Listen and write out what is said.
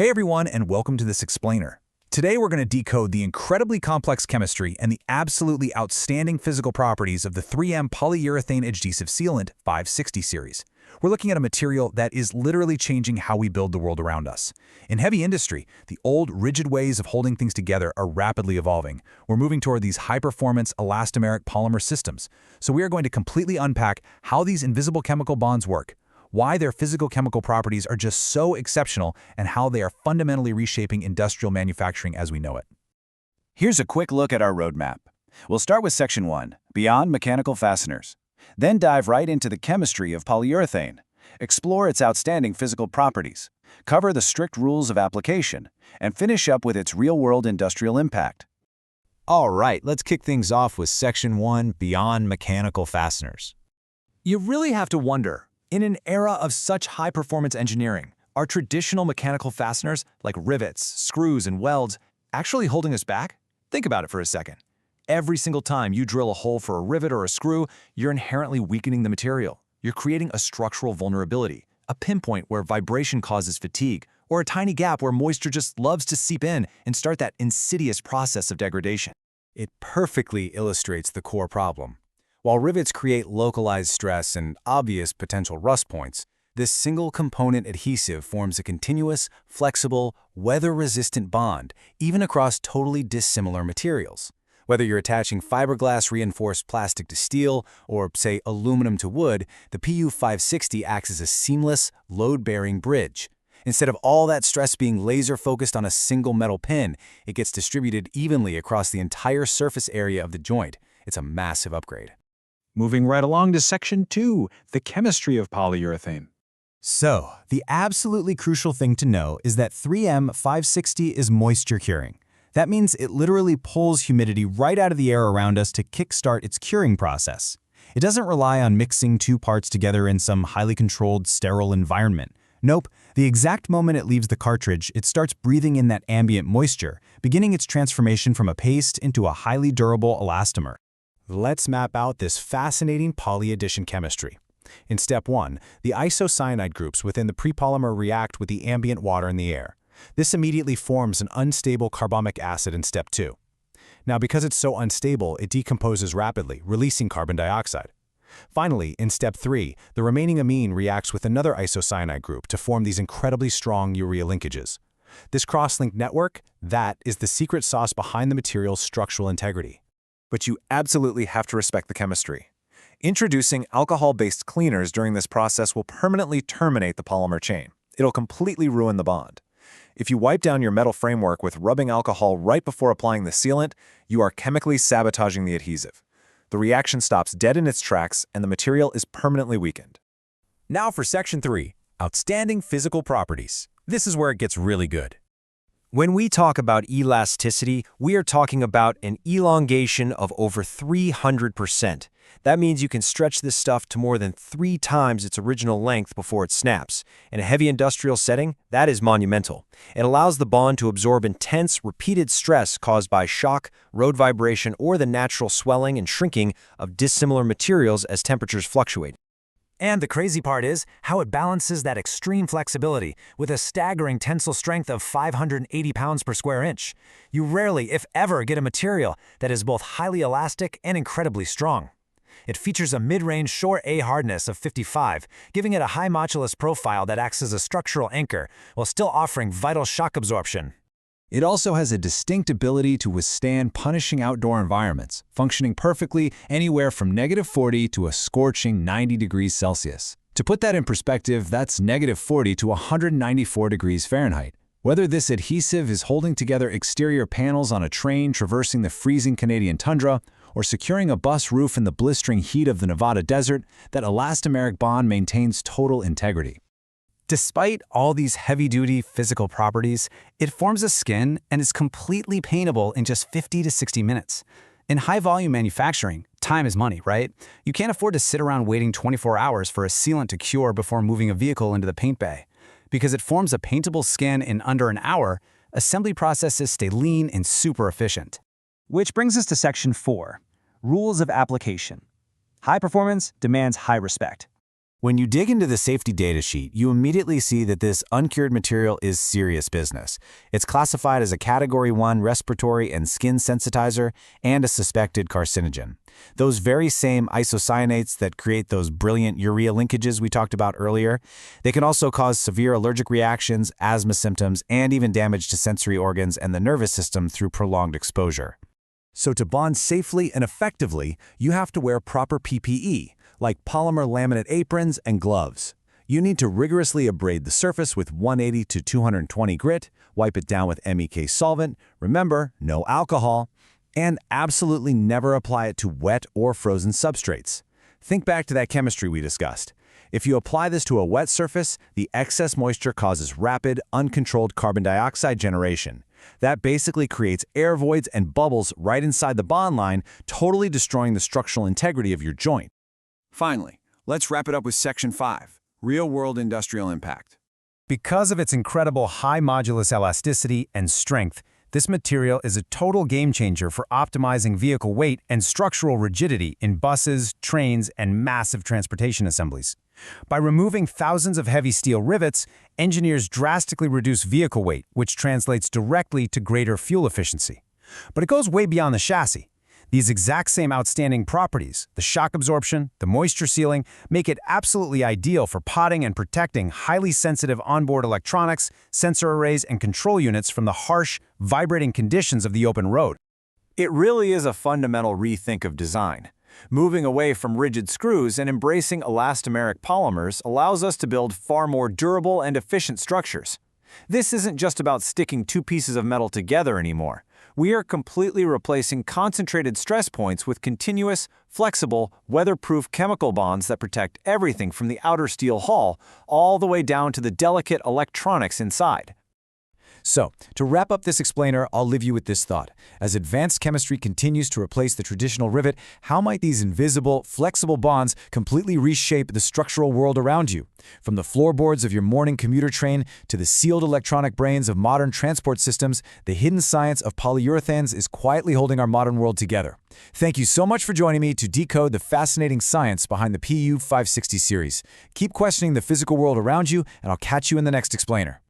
Hey everyone, and welcome to this explainer. Today we're going to decode the incredibly complex chemistry and the absolutely outstanding physical properties of the 3M Polyurethane Adhesive Sealant 560 series. We're looking at a material that is literally changing how we build the world around us. In heavy industry, the old, rigid ways of holding things together are rapidly evolving. We're moving toward these high-performance elastomeric polymer systems. So we are going to completely unpack how these invisible chemical bonds work, why their physical-chemical properties are just so exceptional, and how they are fundamentally reshaping industrial manufacturing as we know it. Here's a quick look at our roadmap. We'll start with Section 1, Beyond Mechanical Fasteners. Then dive right into the chemistry of polyurethane. Explore its outstanding physical properties, cover the strict rules of application, and finish up with its real-world industrial impact. All right, let's kick things off with Section 1, Beyond Mechanical Fasteners. You really have to wonder, in an era of such high-performance engineering, are traditional mechanical fasteners like rivets, screws, and welds actually holding us back? Think about it for a second. Every single time you drill a hole for a rivet or a screw, you're inherently weakening the material. You're creating a structural vulnerability, a pinpoint where vibration causes fatigue, or a tiny gap where moisture just loves to seep in and start that insidious process of degradation. It perfectly illustrates the core problem. While rivets create localized stress and obvious potential rust points, this single-component adhesive forms a continuous, flexible, weather-resistant bond, even across totally dissimilar materials. Whether you're attaching fiberglass reinforced plastic to steel or, say, aluminum to wood, the PU 560 acts as a seamless, load-bearing bridge. Instead of all that stress being laser-focused on a single metal pin, it gets distributed evenly across the entire surface area of the joint. It's a massive upgrade. Moving right along to Section 2, the chemistry of polyurethane. So, the absolutely crucial thing to know is that 3M 560 is moisture curing. That means it literally pulls humidity right out of the air around us to kickstart its curing process. It doesn't rely on mixing two parts together in some highly controlled, sterile environment. Nope, the exact moment it leaves the cartridge, it starts breathing in that ambient moisture, beginning its transformation from a paste into a highly durable elastomer. Let's map out this fascinating polyaddition chemistry. In Step 1, the isocyanide groups within the prepolymer react with the ambient water in the air. This immediately forms an unstable carbomic acid in Step 2. Now, because it's so unstable, it decomposes rapidly, releasing carbon dioxide. Finally, in Step 3, the remaining amine reacts with another isocyanide group to form these incredibly strong urea linkages. This cross-linked network, that is the secret sauce behind the material's structural integrity. But you absolutely have to respect the chemistry. Introducing alcohol-based cleaners during this process will permanently terminate the polymer chain. It'll completely ruin the bond. If you wipe down your metal framework with rubbing alcohol right before applying the sealant, you are chemically sabotaging the adhesive. The reaction stops dead in its tracks, and the material is permanently weakened. Now for Section 3, Outstanding Physical Properties. This is where it gets really good. When we talk about elasticity, we are talking about an elongation of over 300%. That means you can stretch this stuff to more than 3 times its original length before it snaps. In a heavy industrial setting, that is monumental. It allows the bond to absorb intense, repeated stress caused by shock, road vibration, or the natural swelling and shrinking of dissimilar materials as temperatures fluctuate. And the crazy part is how it balances that extreme flexibility with a staggering tensile strength of 580 pounds per square inch. You rarely, if ever, get a material that is both highly elastic and incredibly strong. It features a mid-range Shore A hardness of 55, giving it a high modulus profile that acts as a structural anchor while still offering vital shock absorption. It also has a distinct ability to withstand punishing outdoor environments, functioning perfectly anywhere from -40 to a scorching 90 degrees Celsius. To put that in perspective, that's -40 to 194 degrees Fahrenheit. Whether this adhesive is holding together exterior panels on a train traversing the freezing Canadian tundra, or securing a bus roof in the blistering heat of the Nevada desert, that elastomeric bond maintains total integrity. Despite all these heavy-duty physical properties, it forms a skin and is completely paintable in just 50 to 60 minutes. In high-volume manufacturing, time is money, right? You can't afford to sit around waiting 24 hours for a sealant to cure before moving a vehicle into the paint bay. Because it forms a paintable skin in under an hour, assembly processes stay lean and super efficient. Which brings us to Section 4, Rules of Application. High performance demands high respect. When you dig into the safety data sheet, you immediately see that this uncured material is serious business. It's classified as a Category 1 respiratory and skin sensitizer and a suspected carcinogen. Those very same isocyanates that create those brilliant urea linkages we talked about earlier, they can also cause severe allergic reactions, asthma symptoms, and even damage to sensory organs and the nervous system through prolonged exposure. So to bond safely and effectively, you have to wear proper PPE, like polymer laminate aprons and gloves. You need to rigorously abrade the surface with 180 to 220 grit, wipe it down with MEK solvent, remember, no alcohol, and absolutely never apply it to wet or frozen substrates. Think back to that chemistry we discussed. If you apply this to a wet surface, the excess moisture causes rapid, uncontrolled carbon dioxide generation. That basically creates air voids and bubbles right inside the bond line, totally destroying the structural integrity of your joint. Finally, let's wrap it up with Section 5, Real-World Industrial Impact. Because of its incredible high modulus elasticity and strength, this material is a total game-changer for optimizing vehicle weight and structural rigidity in buses, trains, and massive transportation assemblies. By removing thousands of heavy steel rivets, engineers drastically reduce vehicle weight, which translates directly to greater fuel efficiency. But it goes way beyond the chassis. These exact same outstanding properties, the shock absorption, the moisture sealing, make it absolutely ideal for potting and protecting highly sensitive onboard electronics, sensor arrays, and control units from the harsh, vibrating conditions of the open road. It really is a fundamental rethink of design. Moving away from rigid screws and embracing elastomeric polymers allows us to build far more durable and efficient structures. This isn't just about sticking two pieces of metal together anymore. We are completely replacing concentrated stress points with continuous, flexible, weatherproof chemical bonds that protect everything from the outer steel hull all the way down to the delicate electronics inside. So, to wrap up this explainer, I'll leave you with this thought. As advanced chemistry continues to replace the traditional rivet, how might these invisible, flexible bonds completely reshape the structural world around you? From the floorboards of your morning commuter train to the sealed electronic brains of modern transport systems, the hidden science of polyurethanes is quietly holding our modern world together. Thank you so much for joining me to decode the fascinating science behind the PU 560 series. Keep questioning the physical world around you, and I'll catch you in the next explainer.